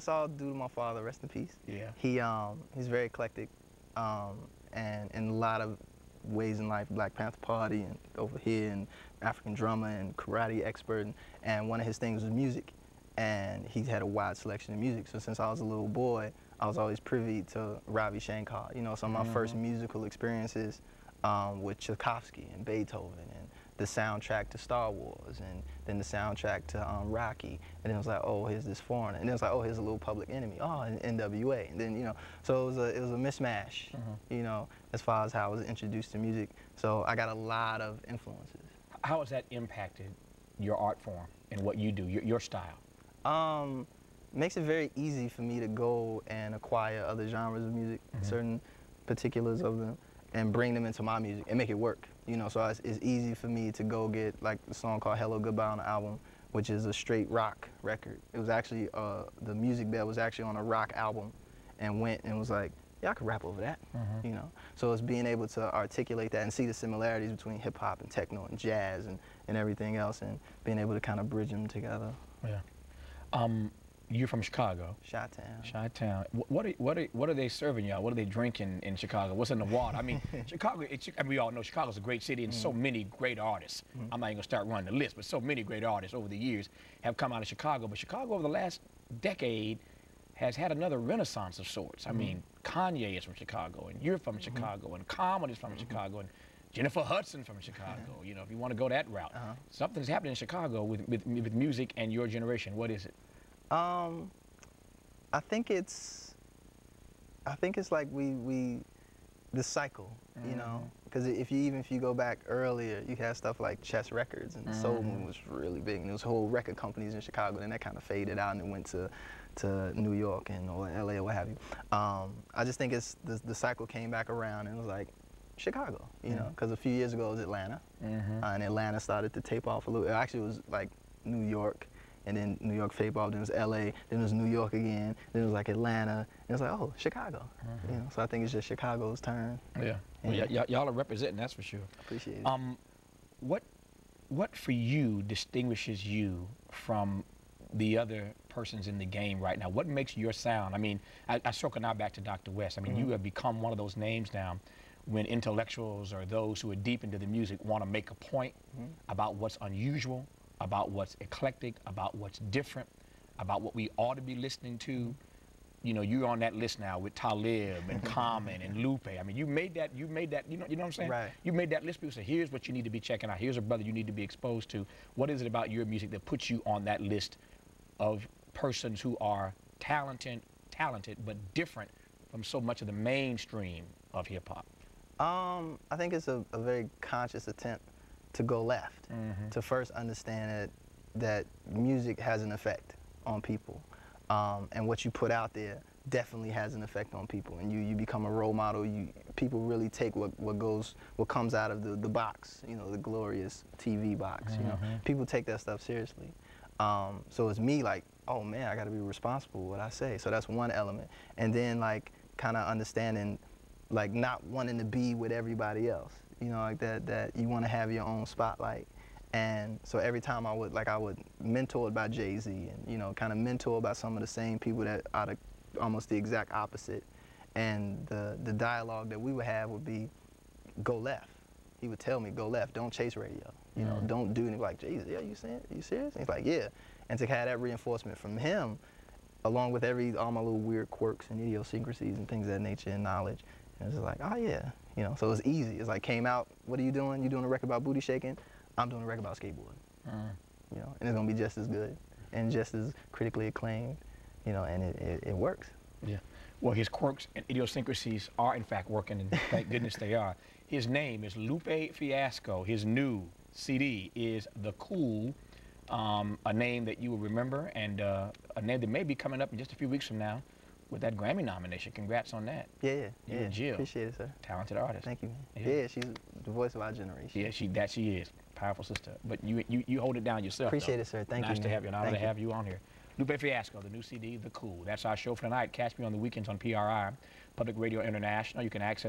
it's all due to my father. Rest in peace. Yeah. He's very eclectic, and in a lot of ways in life, Black Panther Party and over here, and African drummer and karate expert, and one of his things was music, and he had a wide selection of music. So since I was a little boy, I was always privy to Ravi Shankar. You know, some of my first musical experiences with Tchaikovsky and Beethoven, and the soundtrack to Star Wars, and then the soundtrack to Rocky, and then it was like, oh, here's this foreigner, and then it was like, oh, here's a little Public Enemy, oh, and NWA, and then, you know, so it was a mismatch, you know, as far as how I was introduced to music. So I got a lot of influences. How has that impacted your art form and what you do, your style? Makes it very easy for me to go and acquire other genres of music, certain particulars of them, and bring them into my music and make it work. You know, so it's easy for me to go get like a song called Hello Goodbye on the album, which is a straight rock record. It was actually, the music bed was actually on a rock album, and went and was like, yeah, I could rap over that, you know. So it's being able to articulate that and see the similarities between hip hop and techno and jazz and everything else, and being able to kind of bridge them together. Yeah. You're from Chicago. Chi-Town. Chi-Town. What are they serving y'all? What are they drinking in Chicago? What's in the water? I mean, Chicago. We all know Chicago's a great city, and so many great artists. I'm not even gonna start running the list, but so many great artists over the years have come out of Chicago. But Chicago over the last decade has had another renaissance of sorts. I mean, Kanye is from Chicago, and you're from Chicago, and Common is from Chicago, and Jennifer Hudson from Chicago. You know, if you want to go that route, something's happening in Chicago with music and your generation. What is it? I think it's like the cycle, you know, because if you go back earlier, you had stuff like Chess Records, and Soul Moon was really big, and there was whole record companies in Chicago, and that kind of faded out and it went to New York or LA or what have you. I just think it's the cycle came back around and it was like Chicago, you know, because a few years ago it was Atlanta, and Atlanta started to tape off a little. Actually, it was like New York. And then New York tape off, then it was LA, then it was New York again, then it was like Atlanta, and it was like, oh, Chicago. You know, so I think it's just Chicago's turn. Yeah, well, y'all are representing, that's for sure. Appreciate it. What for you distinguishes you from the other persons in the game right now? What makes your sound? I mean, I circle now back to Dr. West. I mean, you have become one of those names now when intellectuals or those who are deep into the music want to make a point about what's unusual, about what's eclectic, about what's different, about what we ought to be listening to. You know, you're on that list now with Talib and Common and Lupe. I mean, you made that, you know what I'm saying? Right. You made that list. People say, here's what you need to be checking out. Here's a brother you need to be exposed to. What is it about your music that puts you on that list of persons who are talented, but different from so much of the mainstream of hip hop? I think it's a very conscious attempt to go left, to first understand that music has an effect on people, and what you put out there definitely has an effect on people, and you become a role model. People really take what comes out of the box, you know, the glorious TV box. You know, people take that stuff seriously. So it's me like, oh man, I got to be responsible with what I say. So that's one element, and then like kind of understanding, like not wanting to be with everybody else. You know, like that you want to have your own spotlight. And so every time I would mentored by Jay-Z, and, you know, kind of mentored by some of the same people that are almost the exact opposite. And the dialogue that we would have would be, go left. He would tell me, go left, don't chase radio. You know, don't do anything. Like, Jay-Z, are you serious? And he's like, yeah. And to have that reinforcement from him, along with all my little weird quirks and idiosyncrasies and things of that nature and knowledge, and it's just like, oh yeah. You know, so it's easy. It's like, came out, what are you doing? You doing a record about booty shaking? I'm doing a record about skateboarding. You know, and it's gonna be just as good and just as critically acclaimed, you know, and it works. Yeah. Well, his quirks and idiosyncrasies are in fact working, and thank goodness they are. His name is Lupe Fiasco. His new CD is The Cool, a name that you will remember, and a name that may be coming up in just a few weeks from now with that Grammy nomination. Congrats on that. Yeah. You and Jill. Appreciate it, sir. Talented artist. Thank you, man. Yeah, she's the voice of our generation. Yeah, she is. Powerful sister. But you hold it down yourself. Appreciate it, sir. Thank you. Nice to have you. An honor to have you on here. Lupe Fiasco, the new CD, The Cool. That's our show for tonight. Catch me on the weekends on PRI, Public Radio International. You can access